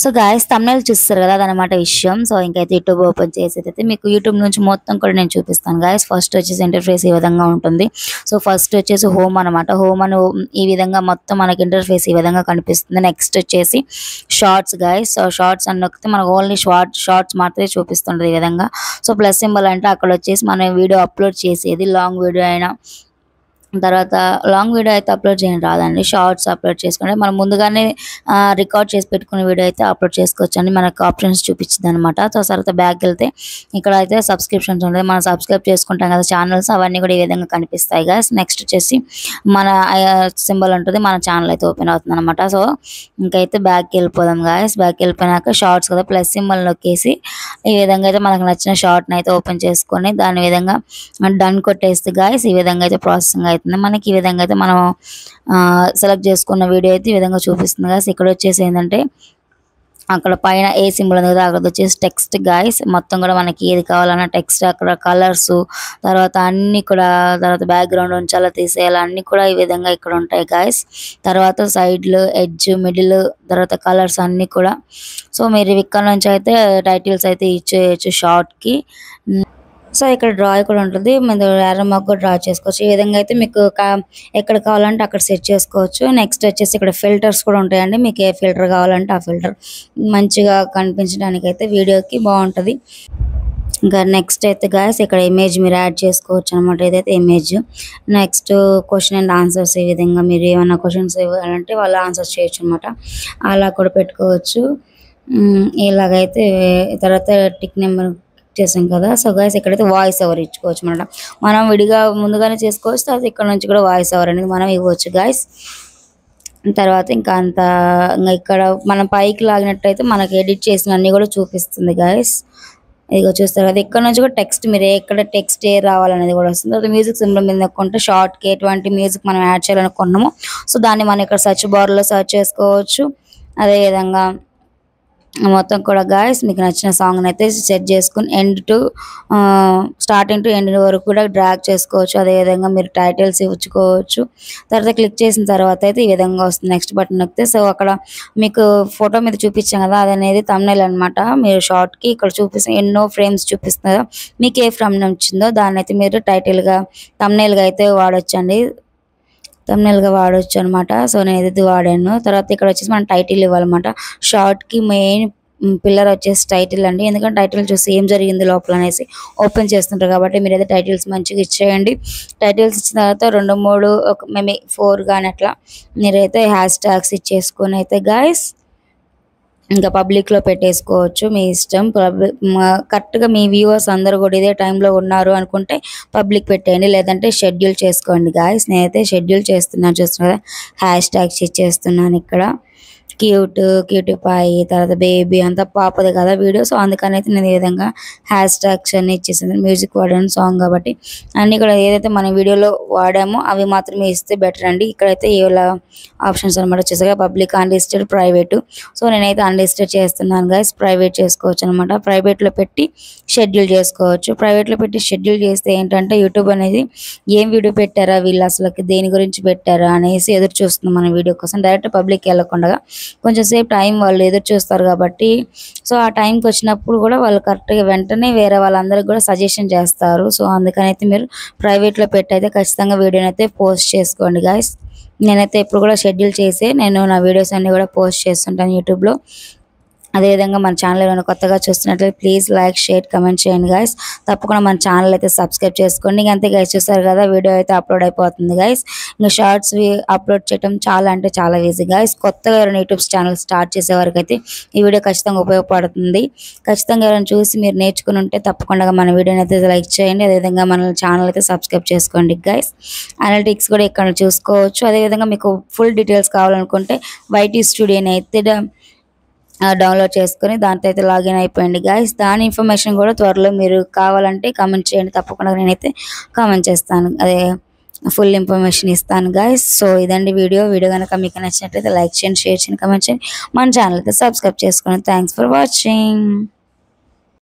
So guys thumbnail చూస్తారు కదా అదనమాట విషయం. సో ఇంకైతే యూట్యూబ్ ఓపెన్ చేసేదైతే మీకు యూట్యూబ్ నుంచి మొత్తం కూడా నేను చూపిస్తాను గైస్. ఫస్ట్ వచ్చేసి ఇంటర్ఫేస్ ఈ విధంగా ఉంటుంది. సో ఫస్ట్ వచ్చేసి హోమ్ అనమాట. హోమ్ అని ఈ విధంగా మొత్తం మనకి ఇంటర్ఫేస్ ఈ విధంగా కనిపిస్తుంది. నెక్స్ట్ వచ్చేసి షార్ట్స్ గైస్. సో షార్ట్స్ అని నొక్కితే మనకు ఓన్లీ షార్ట్స్ మాత్రమే చూపిస్తుంటది ఈ విధంగా. సో ప్లస్ సింబల్ అంటే అక్కడ వచ్చేసి మనం వీడియో అప్లోడ్ చేసేది లాంగ్ వీడియో అయినా తర్వాత లాంగ్ వీడియో అయితే అప్లోడ్ చేయడం రాదండి. షార్ట్స్ అప్లోడ్ చేసుకుంటే మనం ముందుగానే రికార్డ్ చేసి పెట్టుకునే వీడియో అయితే అప్లోడ్ చేసుకోవచ్చు అండి. మనకు ఆప్షన్స్ చూపించింది అనమాట. సో తర్వాత బ్యాక్ వెళ్తే ఇక్కడ అయితే సబ్స్క్రిప్షన్స్ ఉంటుంది. మనం సబ్స్క్రైబ్ చేసుకుంటాం కదా ఛానల్స్, అవన్నీ కూడా ఈ విధంగా కనిపిస్తాయి గైస్. నెక్స్ట్ వచ్చేసి మన సింబల్ ఉంటుంది, మన ఛానల్ అయితే ఓపెన్ అవుతుంది అనమాట. సో ఇంకైతే బ్యాక్కి వెళ్ళిపోదాం గైస్. బ్యాక్కి వెళ్ళిపోయినాక షార్ట్స్ కదా ప్లస్ సింబల్ నొక్కేసి ఈ విధంగా అయితే మనకు నచ్చిన షార్ట్ని అయితే ఓపెన్ చేసుకొని దాని విధంగా డన్ కొట్టేస్తే గైస్ ఈ విధంగా అయితే ప్రాసెసింగ్ అవుతుంది మనకి. ఈ విధంగా అయితే మనం సెలెక్ట్ చేసుకున్న వీడియో అయితే ఈ విధంగా చూపిస్తుంది గైస్. ఇక్కడ వచ్చేసి ఏంటంటే అక్కడ పైన ఏ సింబల్ ఉంది కదా అక్కడ వచ్చేసి టెక్స్ట్ గైస్. మొత్తం కూడా మనకి ఏది కావాలన్నా టెక్స్ట్, అక్కడ కలర్స్, తర్వాత అన్ని కూడా, తర్వాత బ్యాక్గ్రౌండ్ ఉంచాలా తీసేయాలా అన్ని కూడా ఈ విధంగా ఇక్కడ ఉంటాయి గైస్. తర్వాత సైడ్లు, ఎడ్జ్, మిడిల్, తర్వాత కలర్స్ అన్ని కూడా. సో మీరు ఇక్కడ నుంచి అయితే టైటిల్స్ అయితే ఇచ్చేయచ్చు షార్ట్కి. సో ఇక్కడ డ్రా కూడా ఉంటుంది, మీరు యారో మార్క్ కూడా డ్రా చేసుకోవచ్చు. ఈ విధంగా అయితే మీకు ఎక్కడ కావాలంటే అక్కడ సెట్ చేసుకోవచ్చు. నెక్స్ట్ వచ్చేసి ఇక్కడ ఫిల్టర్స్ కూడా ఉంటాయండి. మీకు ఏ ఫిల్టర్ కావాలంటే ఆ ఫిల్టర్ మంచిగా కనిపించడానికి అయితే వీడియోకి బాగుంటుంది. ఇంకా నెక్స్ట్ అయితే గాయస్ ఇక్కడ ఇమేజ్ మీరు యాడ్ చేసుకోవచ్చు అనమాట. ఇదైతే image. Next question and answers, ఈ విధంగా మీరు ఏమైనా క్వశ్చన్స్ ఇవ్వాలంటే వాళ్ళు ఆన్సర్స్ చేయొచ్చు అనమాట. అలా కూడా పెట్టుకోవచ్చు. ఇలాగైతే తర్వాత టిక్ నెంబర్ చేసాం కదా. సో గైస్ ఇక్కడైతే వాయిస్ ఓవర్ ఇచ్చుకోవచ్చు అనమాట. మనం విడిగా ముందుగానే చేసుకోవచ్చు, తర్వాత ఇక్కడ నుంచి కూడా వాయిస్ ఓవర్ అనేది మనం ఇవ్వచ్చు గైస్. తర్వాత ఇంకా ఇక్కడ మనం పైకి లాగినట్టయితే మనకి ఎడిట్ చేసిన అన్ని కూడా చూపిస్తుంది గైస్. ఇదిగో చూస్తారు కదా, ఇక్కడ నుంచి కూడా టెక్స్ట్ మీరు ఎక్కడ టెక్స్ట్ ఏ రావాలనేది కూడా వస్తుంది. తర్వాత మ్యూజిక్ సింబల్ మీద నొక్కుంటే షార్ట్కి ఎటువంటి మ్యూజిక్ మనం యాడ్ చేయాలనుకున్నామో సో దాన్ని మనం ఇక్కడ సెర్చ్ బార్లో సెర్చ్ చేసుకోవచ్చు. అదేవిధంగా మొత్తం కూడా గాయస్ మీకు నచ్చిన సాంగ్ని అయితే సెట్ చేసుకుని స్టార్టింగ్ టు ఎండ్ వరకు కూడా డ్రాగ్ చేసుకోవచ్చు. అదేవిధంగా మీరు టైటిల్స్ ఇచ్చుకోవచ్చు. తర్వాత క్లిక్ చేసిన తర్వాత అయితే ఈ విధంగా వస్తుంది. నెక్స్ట్ బటన్ నొక్కితే సో అక్కడ మీకు ఫోటో మీద చూపించాం కదా అది అనేది థంబ్నెయిల్ అనమాట. మీరు షార్ట్కి ఇక్కడ చూపిస్తే ఎన్నో ఫ్రేమ్స్ చూపిస్తుంది కదా, మీకు ఏ ఫ్రేమ్ నచ్చిందో దాన్ని అయితే మీరు టైటిల్గా థంబ్నెయిల్గా అయితే వాడొచ్చండి. థంబ్నెయిల్గా వాడవచ్చు అనమాట. సో నేను ఇది వాడాను. తర్వాత ఇక్కడ వచ్చేసి మనం టైటిల్ ఇవ్వాలన్నమాట. షార్ట్కి మెయిన్ పిల్లర్ వచ్చేసి టైటిల్ అండి. ఎందుకంటే టైటిల్ చూసి ఏం జరిగింది లోపల అనేసి ఓపెన్ చేస్తుంటారు కాబట్టి మీరైతే టైటిల్స్ మంచిగా ఇచ్చేయండి. టైటిల్స్ ఇచ్చిన తర్వాత 2, 3 మేబీ 4 కానీ అట్లా మీరైతే హ్యాష్ ట్యాగ్స్ ఇచ్చేసుకొని అయితే గాయస్ ఇంకా పబ్లిక్లో పెట్టేసుకోవచ్చు, మీ ఇష్టం. కరెక్ట్గా మీ వ్యూవర్స్ అందరూ కూడా ఇదే టైంలో ఉన్నారు అనుకుంటే పబ్లిక్ పెట్టేయండి, లేదంటే షెడ్యూల్ చేసుకోండి గాయస్. నేనైతే షెడ్యూల్ చేస్తున్నాను, చూస్తున్నా కదా హ్యాష్ ట్యాగ్స్ ఇచ్చేస్తున్నాను. ఇక్కడ క్యూట్ పాయి, తర్వాత బేబీ అంతా పాపది కదా వీడియో. సో అందుకని అయితే నేను ఈ విధంగా హ్యాష్ ట్యాగ్స్ అన్ని ఇచ్చేసాను. మ్యూజిక్ వాడాను సాంగ్ కాబట్టి అన్నీ కూడా ఏదైతే మన వీడియోలో వాడామో అవి మాత్రమే ఇస్తే బెటర్ అండి. ఇక్కడైతే ఇలా ఆప్షన్స్ అనమాట వచ్చేసరికి పబ్లిక్, అన్లిస్టెడ్, ప్రైవేటు. సో నేనైతే అన్లిస్టెడ్ చేస్తున్నాను గైస్. ప్రైవేట్ చేసుకోవచ్చు అనమాట. ప్రైవేట్లో పెట్టి షెడ్యూల్ చేసుకోవచ్చు. ప్రైవేట్లో పెట్టి షెడ్యూల్ చేస్తే ఏంటంటే యూట్యూబ్ అనేది ఏం వీడియో పెట్టారా వీళ్ళు అసలుకి దేని గురించి పెట్టారా అనేసి ఎదురు చూస్తుంది మన వీడియో కోసం. డైరెక్ట్ పబ్లిక్ వెళ్ళకుండా కొంచెం సేపు టైం వాళ్ళు ఎదురు చూస్తారు కాబట్టి సో ఆ టైంకి వచ్చినప్పుడు కూడా వాళ్ళు కరెక్ట్గా వెంటనే వేరే వాళ్ళందరికీ కూడా సజెషన్ చేస్తారు. సో అందుకని అయితే మీరు ప్రైవేట్లో పెట్టి అయితే ఖచ్చితంగా వీడియోని అయితే పోస్ట్ చేసుకోండి గైస్. నేనైతే ఎప్పుడు కూడా షెడ్యూల్ చేసి నేను నా వీడియోస్ అన్నీ కూడా పోస్ట్ చేస్తుంటాను యూట్యూబ్లో. అదేవిధంగా మన ఛానల్ ఏమైనా కొత్తగా చూస్తున్నట్లయితే ప్లీజ్ లైక్, షేర్, కమెంట్ చేయండి గైస్. తప్పకుండా మన ఛానల్ అయితే సబ్స్క్రైబ్ చేసుకోండి. అంతే గైస్, చూస్తారు కదా వీడియో అయితే అప్లోడ్ అయిపోతుంది గైస్. ఇంకా షార్ట్స్ అప్లోడ్ చేయడం చాలా అంటే చాలా ఈజీ గైస్. కొత్తగా ఎవరైనా యూట్యూబ్ ఛానల్ స్టార్ట్ చేసే వరకు అయితే ఈ వీడియో ఖచ్చితంగా ఉపయోగపడుతుంది. ఖచ్చితంగా ఎవరైనా చూసి మీరు నేర్చుకుని ఉంటే తప్పకుండా మన వీడియోని అయితే లైక్ చేయండి. అదేవిధంగా మన ఛానల్ అయితే సబ్స్క్రైబ్ చేసుకోండి గైస్. అనలిటిక్స్ కూడా ఇక్కడ చూసుకోవచ్చు. అదేవిధంగా మీకు ఫుల్ డీటెయిల్స్ కావాలనుకుంటే వైటీ స్టూడియోని అయితే డౌన్లోడ్ చేసుకొని దాంతో అయితే లాగిన్ అయిపోయింది గైస్. దాని ఇన్ఫర్మేషన్ కూడా త్వరలో మీరు కావాలంటే కామెంట్ చేయండి, తప్పకుండా నేనైతే కామెంట్ చేస్తాను, అదే ఫుల్ ఇన్ఫర్మేషన్ ఇస్తాను గైస్. సో ఇదండి వీడియో కనుక మీకు నచ్చినట్లయితే లైక్ చేయండి, షేర్ చేయండి, కామెంట్ చేయండి, మన ఛానల్ అయితే సబ్స్క్రైబ్ చేసుకోండి. Thanks for watching.